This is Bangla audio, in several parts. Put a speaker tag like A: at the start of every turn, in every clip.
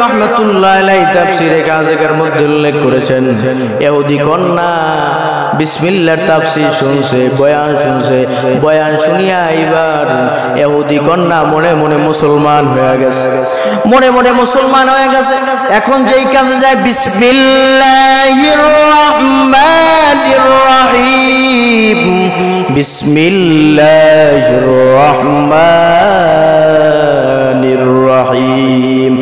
A: রহমতুল্লাহ আলাইহি তাফসীরে কাযের মধ্যে উল্লেখ করেছেন, ইহুদি কন্যা বিসমিল্লাহর তাফসীর শুনছে, বয়ান শুনিয়া এবার ইহুদি কন্যা মনে মনে মুসলমান হয়ে গেছে, এখন যেই কাজে যায় বিসমিল্লাহির রহমানির রহিম, বিসমিল্লাহির রহমানির রহিম,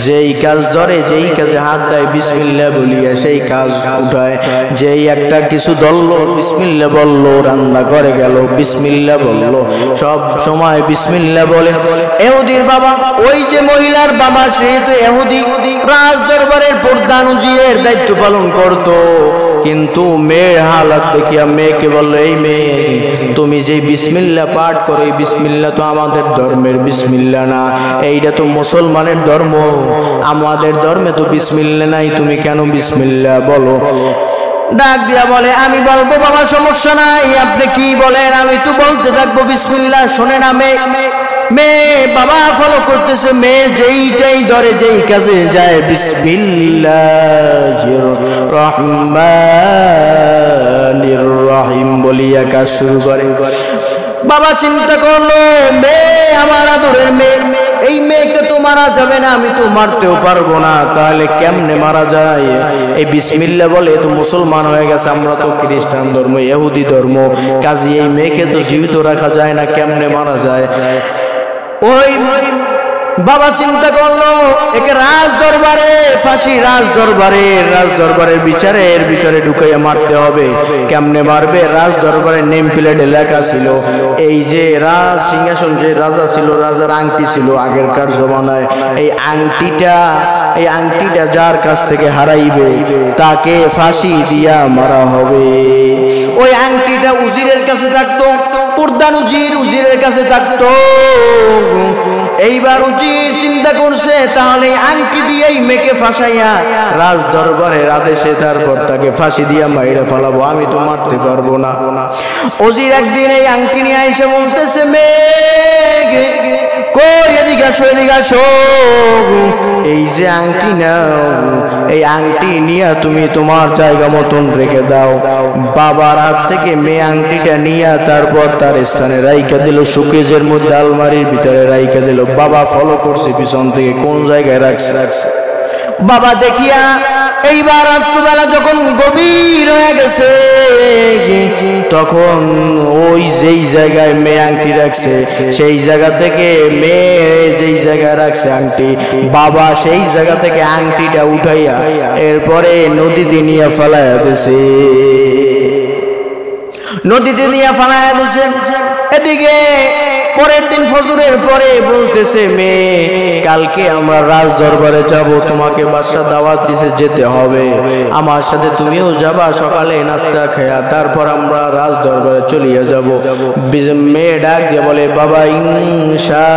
A: যেই কাজ ধরে, যেই কাজে হাত দেয় বিসমিল্লাহ বলিয়া সেই কাজ উঠায়, যেই একটা কিছু ধরলো বিসমিল্লাহ বললো, রান্না করে গেল বিসমিল্লাহ বললো, সব সময় বিসমিল্লাহ বলে। ইহুদির বাবা, ওই যে মহিলার বাবা, সে তো ইহুদি, রাজ দরবারের প্রধান উজিরের দায়িত্ব পালন করত, কিন্তু মেয়ের হালাত দেখিয়া মেয়েকে বললো, এই মেয়ে, তুমি যে বিসমিল্লাহ পাঠ করো, এই বিসমিল্লাহ তো আমাদের ধর্মের বিসমিল্লাহ না, এইটা তো মুসলমানের ধর্ম, আমাদের ধর্মে তো বিসমিল্লাহ নাই, তুমি কেন বিসমিল্লাহ বলো? ডাক দিয়া বলে, আমি বলবো বাবা, সমস্যা নাই, আপনি কি বলেন, আমি তো বলতে থাকবো বিসমিল্লাহ। শোনে না মেয়ে বাবা ফলো করতেছে, মেয়ে যেইটাই ধরে, যেই কাজে যায় বিসমিল্লাহির রহমানির রহিম বলিয়া কাজ শুরু করে। বাবা চিন্তা করলো, মেয়ে আমার আদরের মেয়ে, এই মেয়েকে তো মারা যাবে না, আমি তো মারতেও পারবো না, তাহলে কেমনে মারা যায়? এই বিসমিল্লাহ বলে তো মুসলমান হয়ে গেছে, আমরা তো খ্রিস্টান ধর্ম, ইহুদি ধর্ম, কাজী এই মেয়েকে তো জীবিত রাখা যায় না, কেমনে মারা যায়? ওই বাবা চিন্তা করলো, একে রাজ দরবারের বিচারের ভিতরে ঢুকাইয়া মারতে হবে। কেমনে মারবে? রাজ দরবারের নেম প্লেটে লেখা ছিল, এই যে রাজ সিংহাসন, যে রাজা ছিল, রাজার আংটি ছিল আগেরকার জমানায়, এই আংটিটা যার কাছ থেকে হারাইবে তাকে ফাঁসি দিয়া মারা হবে। ওই আংটিটা উজিরের কাছে থাকতো, প্রধান উজিরের কাছে থাকতো। এইবার উজির চিন্তা করছে, তাহলে আংটি দিয়েই মেয়েকে ফাঁসাইয়া রাজ দরবারের আদেশে তারপর তাকে ফাঁসি দিয়া মাইরা ফেলাবো, আমি তো মারতে পারবো না। উজির একদিন এই আংটি নিয়ে এসে বলতেছে, মেয়ে কই, এদিকে আসো, এই যে আংটি নাও, এই আংটি নিয়ে তুমি তোমার জায়গা মতন রেখে দাও। বাবার হাত থেকে মেয়ে আংটিটা নিয়ে তারপর তার স্থানে রাইখা দিল, শোকেজের মধ্যে আলমারির ভিতরে রাইখা দিল। বাবা ফলো করছে পিছন থেকে, কোন জায়গায় রাখছে। বাবা দেখিয়া এইবার রাত্রিবেলা যখন গভীর হয়ে গেছে, তখন ওই যেই জায়গায় মেয়ে আংটি রাখছে সেই জায়গা থেকে, মেয়ে যেই জায়গায় রাখছে আংটি, বাবা সেই জায়গা থেকে আংটিটা উঠাইয়া এরপরে নদীতে নিয়ে ফেলাইয়া দিছে। এদিকে পরের দিন ফজরের পরে বলতেছে, মেয়ে কালকে আমরা রাজ দরবারে যাব, তোমাকে বাদশা দাওয়াত দিছে, যেতে হবে, আমার সাথে তুমিও যাবা, সকালে নাস্তা খেয়া তারপর আমরা রাজ দরবারে চলিয়ে যাব। মেয়ে ডাক দিয়ে বলে, বাবা ইনশাআল্লাহ।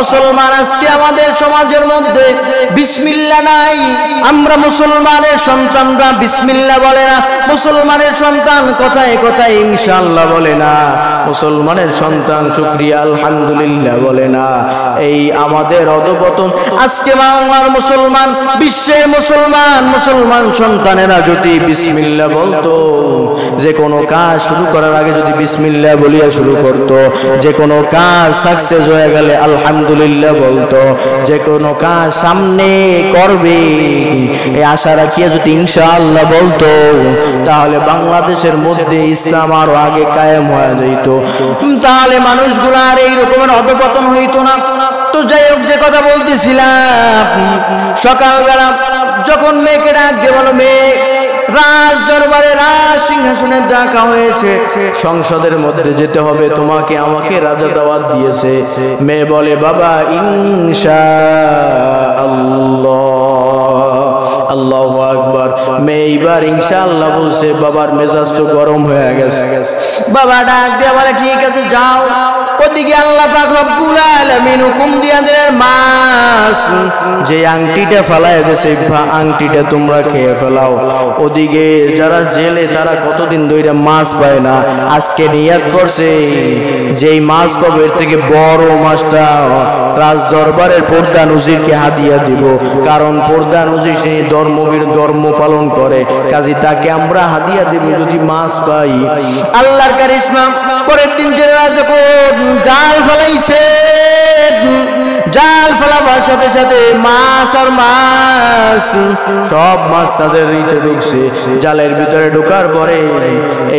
A: মুসলমান, আজকে আমাদের সমাজের মধ্যে বিসমিল্লাহ নাই, আমরা মুসলমানের সন্তানরা বিসমিল্লাহ বলে না, মুসলমানের সন্তান কথায় কথায় ইনশাআল্লাহ বলে না, মুসলমানের সন্তান শুকরিয়া আলহামদুলিল্লাহ বলে না। এই আমাদের অধঃপতন। আজকে বাংলার মুসলমান, বিশ্বের মুসলমান সন্তানেরা যদি বিসমিল্লাহ বলতো, যে কোনো কাজ শুরু করার আগে যদি বিসমিল্লাহ বলিয়া শুরু করতো, যে কোনো কাজ সাকসেস হয়ে গেলে আলহামদুলিল্লাহ বলতো, যে কোনো কাজ সামনে করবে এই আশা রাখিয়া যদি ইনশাআল্লাহ বলতো, তাহলে বাংলাদেশের মধ্যে ইসলাম আরো আগে কায়েম হয়ে যেত, তাহলে মানুষগুলো আর এই রকমের অধঃপতন হইতো না। তো যাই হোক, যে কথা বলতেছিলাম, সকালবেলা যখন মেয়েকে ডাক দিয়ে বলো, মেয়ে রাজ দরবারে, রাজ সিংহাসনে ডাকা হয়েছে, সংসদের মধ্যে যেতে হবে, তোমাকে আমাকে রাজা দাওয়াত দিয়েছে। মেয়ে বলে, বাবা ইনশাআল্লাহ, আল্লাহু আকবার। মেয়ে এইবার ইনশাআল্লাহ বলছে, বাবার মেজাজ তো গরম হয়ে গেছে। বাবা ডাক দিয়ে বলে, ঠিক আছে যাও। ওদিকে আল্লাহ পাক রব্বুল আলামিন জমিন হুকুম দিয়া দিলেন মাছ যে আংটিটা ফেলায় দেশে আংটিটা তোমরা খেয়ে ফেলাও। ওদিকে যারা জেলে তারা কতদিন ধরে মাছ পায় না, আজকে নিয়াত করছে যেই মাছ পাবে এর থেকে বড় মাছটা রাজ দরবারের প্রধান উজিরকে হাদিয়া দিব। কারণ প্রধান উজির সেই ধর্ম পালন করে, কাজী তাকে আমরা হাদিয়া দেব যদি মাছ পাই। আল্লাহর কারিশমা, পরের দিন জেলেরা যখন জাল ফেলাইছে, জাল ফেলাবার সাথে সাথে মাছ আর মাছ সব মাছ তাদের রিতে ঢুকছে। জালের ভিতরে ঢোকার পরে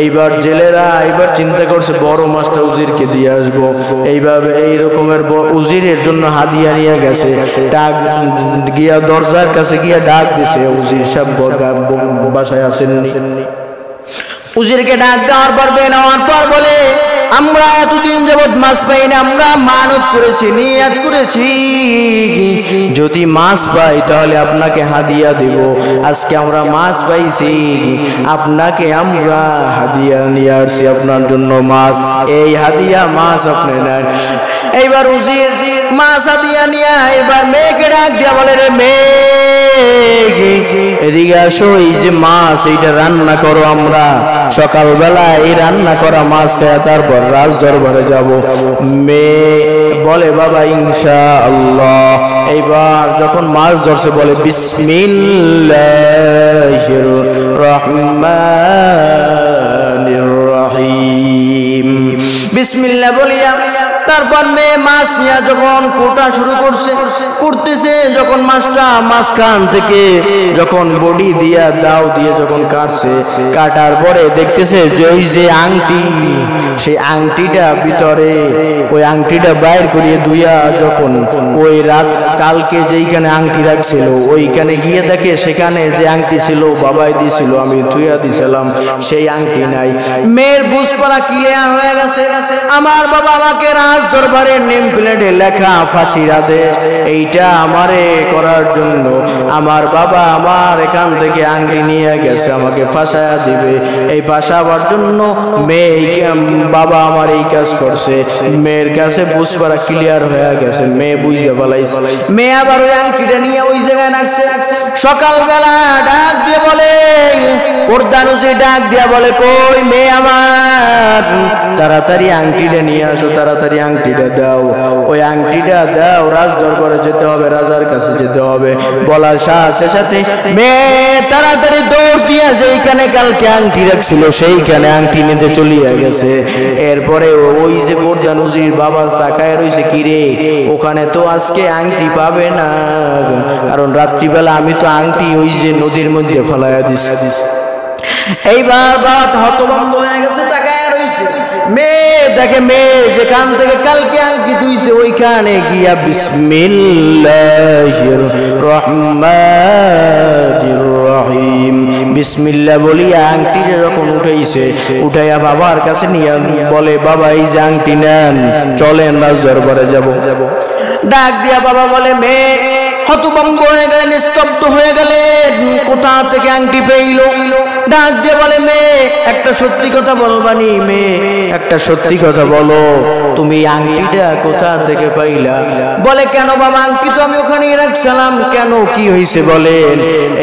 A: এইবার জেলেরা এইবার চিন্তা করছে বড় মাছটা উজিরকে দিয়ে আসবো। এইভাবে এই রকমের উজিরের জন্য হাদিয়া নিয়ে গেছে। ডাক গিয়া দরজার কাছে গিয়া ডাক দিছে, উজির সাহেব বাসায় আসেননি। উজিরকে ডাক দেওয়ার পর বেনাওয়ার পর বলে, আমরা এতদিন যাবৎ মাছ পাই না, আমরা মানত করেছি, নিয়াত করেছি যদি মাছ পাই তাহলে আপনাকে হাদিয়া দেব। আজকে আমরা মাছ পাইছি, আপনাকে আমরা হাদিয়া নিয়ে আসছি, আপনার জন্য মাছ। এই হাদিয়া মাছ আপনি নেন। এইবার উজির মাছ হাদিয়া নিয়ে এবার মেয়েকে ডাক দিয়া বলে, রে মেয়ে এদিকে আসো, এই যে মাছ এইটা রান্না করো, আমরা সকালবেলা এই রান্না করা মাছ খায় তারপর রাজ দরবারে যাব। মেয়ে বলে, বাবা ইনশাআল্লাহ। এইবার যখন মাছ ধরছে বলে, বিসমিল্লাহির রহমানির রহিম, বিসমিল্লাহ বলিয়া তারপর মেয়ে মাছ নিয়ে যখন কোটা শুরু করতেছে, যখন মাছটা মাঝখান থেকে যখন বডি দিয়া দাও দিয়ে যখন কাটছে, কাটার পরে দেখতেছে যে ওই যে আংটি, সেই আংটিটা ভিতরে, ওই আংটিটা বাইর করিয়ে দুইয়া যখন ওই রাত কালকে যেইখানে আংটি রাখছিল ওইখানে গিয়ে দেখে সেখানে যে আংটি ছিল বাবাই দিছিল, আমি ধুইয়া দিছিলাম, সেই আংটি নাই। মেয়ের বুঝপড়া ক্লিয়ার হয়ে গেছে, আমার বাবা আমাকে রাজ দরবারের নেম প্লেটে লেখা ফাঁসির আদেশ, এইটা আমারে করার জন্য আমার বাবা আমার এখান থেকে আংটি নিয়ে গেছে, আমাকে ফাঁসায়া দিবে। এই ফাঁসাবার জন্য মেয়ে বাবা আমার এই কাজ করছে। মেয়ের কাছে বুঝপড়া ক্লিয়ার হয়ে গেছে, মেয়ে বুঝে ফেলাইছে। মেয়ে আবার ওই আংটিটা নিয়ে ওই জায়গায় রাখছে। সকালবেলা ডাক দিয়ে বলে, প্রধান উজির ডাক দিয়া বলে, কই মেয়ে আমার, তাড়াতাড়ি আংটিটা নিয়ে আসো, তাড়াতাড়ি আংটিটা দাও, ওই আংটিটা দাও, রাজ দরবারে যেতে হবে, রাজার কাছে যেতে হবে। বলার সাথে সাথে মেয়ে তাড়াতাড়ি দৌড় দিয়া যেইখানে কালকে আংটি রাখছিল সেইখানে আংটি নিতে চলিয়া গেছে। এরপরে ওই যে প্রধান উজির বাবা তাকায় রয়েছে, কিরে ওখানে তো আজকে আংটি পাবে না, কারণ রাত্রিবেলা আমি তো আংটি ওই যে নদীর মধ্যে ফেলাইয়া দিছি। এইবার বাবা হতভম্ব হয়ে গেছে, তাকায় রয়েছে। মেয়ে দেখে মেয়ে যেখান থেকে কালকে আংটি ধুইছে ওইখানে গিয়া বিসমিল্লাহির রহমানির রহিম, বিসমিল্লাহ বলিয়া আংটিটা যখন উঠাইছে, উঠাইয়া বাবার কাছে নিয়ে বলে, বাবা এই যে আংটি নেন, চলেন রাজ দরবারে যাব। ডাক দিয়া বাবা বলে, মেয়ে হতভম্ব হয়ে গেলেন, স্তব্ধ হয়ে গেলেন, কোথা থেকে আংটি পেইল। ডাক দিয়ে বলে, মেয়ে একটা সত্যি কথা বলবানি, মেয়ে একটা সত্যি কথা বলো, তুমি আংটিটা কোথা থেকে পাইলা? বলে, কেন বাবা, আংটি তো আমি ওখানেই রাখছিলাম, কেন কি হয়েছে বলেন।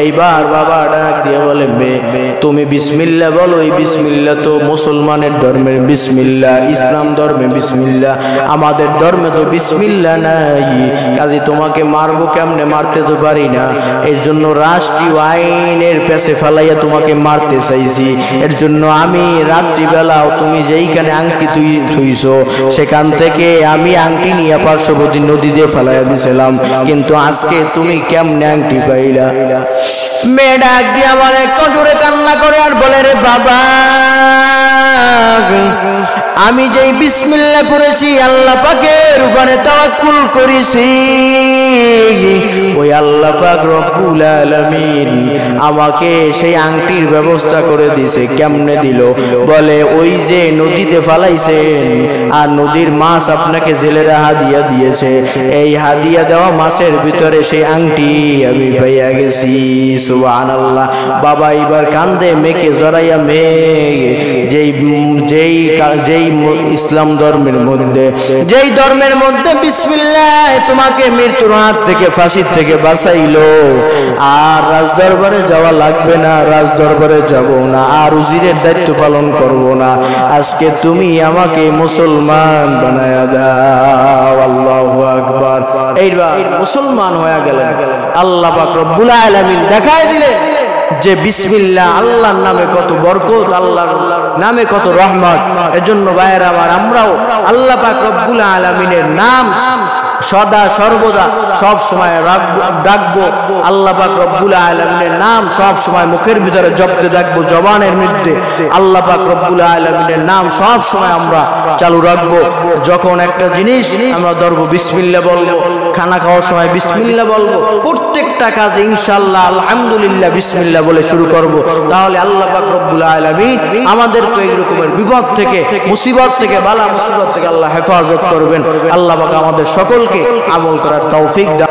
A: এইবার বাবা ডাক দিয়ে বলে, মেয়ে তুমি বিসমিল্লাহ বলো, এই বিসমিল্লাহ তো মুসলমানের ধর্মের বিসমিল্লাহ, ইসলাম ধর্মে বিসমিল্লাহ, আমাদের ধর্মে তো বিসমিল্লাহ নাই, কাজে তোমাকে মারবো কেমনে, মারতে তো পারি না, এর জন্য রাষ্ট্রীয় আইনের পেছে ফেলাইয়া তোমাকে মারতে চাইছি। এর জন্য আমি রাত্রিবেলা তুমি যেইখানে আংটি থুইছো সেখান থেকে আমি আংটি নিয়ে পার্শ্ববর্তী নদীতে ফেলাইয়া দিছিলাম, কিন্তু আজকে তুমি কেমনে আংটি পাইলা? মেয়ে ডাক দিয়া বলে, জোরে কান্না করে আর বলে, রে বাবা আমি যেই বিসমিল্লাহ পড়েছি, আল্লাহ পাকের উপরে তাওয়াক্কুল করেছি, ওই আল্লাহ পাক রব্বুল আলামিন আমাকে সেই আংটির ব্যবস্থা করে দিয়েছে। কেমনে দিল? বলে, ওই যে নদীতে ফালাইছেন আর নদীর মাছ আপনাকে জেলেরা হাদিয়া দিয়েছে, এই হাদিয়া দেওয়া মাছের ভিতরে সেই আংটি আমি পাইয়া গেছি। সুবহানাল্লাহ। বাবা এবার কান্দে, মেয়েকে জড়াইয়া, মেয়ে যেই ইসলাম ধর্মের মধ্যে, যেই ধর্মের মধ্যে বিসমিল্লাহ তোমাকে মৃত্যুর হাত থেকে, ফাঁসির থেকে বাঁচাইলো, আর রাজদরবারে যাওয়া লাগবে না, রাজদরবারে যাব না, আর উজিরের দায়িত্ব পালন করব না, আজকে তুমি আমাকে মুসলমান বানায়া দাও। আল্লাহু আকবার। এইবার মুসলমান হয়ে গেলেন। আল্লাহ পাক রব্বুল আলামিন দেখায় দিলেন যে বিসমিল্লাহ, আল্লাহর নামে কত বরকত, আল্লাহর নামে কত রহমত। এজন্য ভাইয়েরা আমার, আমরাও আল্লাহ পাক রব্বুল আলামিনের নাম সদা সর্বদা সব সময় ডাকবো। আল্লাহ পাক রব্বুল আলামিনের নাম সব সময় মুখের ভিতরে জপতে থাকবো, জবানের মধ্যে আল্লাহ পাক রব্বুল আলামিনের নাম সব সময় আমরা চালু রাখবো। যখন একটা জিনিস আমরা ধরবো, বিসমিল্লাহ বলবো। খানা খাওয়ার সময় বিসমিল্লাহ বলবো। প্রত্যেকটা কাজে ইনশাআল্লাহ আলহামদুলিল্লাহ বিসমিল্লাহ বলে শুরু করব। তাহলে আল্লাহ পাক রব্বুল আলামিন আমাদেরকে এই রকমের বিপদ থেকে, মুসিবত থেকে, বালা মুসিবত থেকে আল্লাহ হেফাজত করবেন। আল্লাহ পাক আমাদের সকলকে আমল করার তৌফিক দান।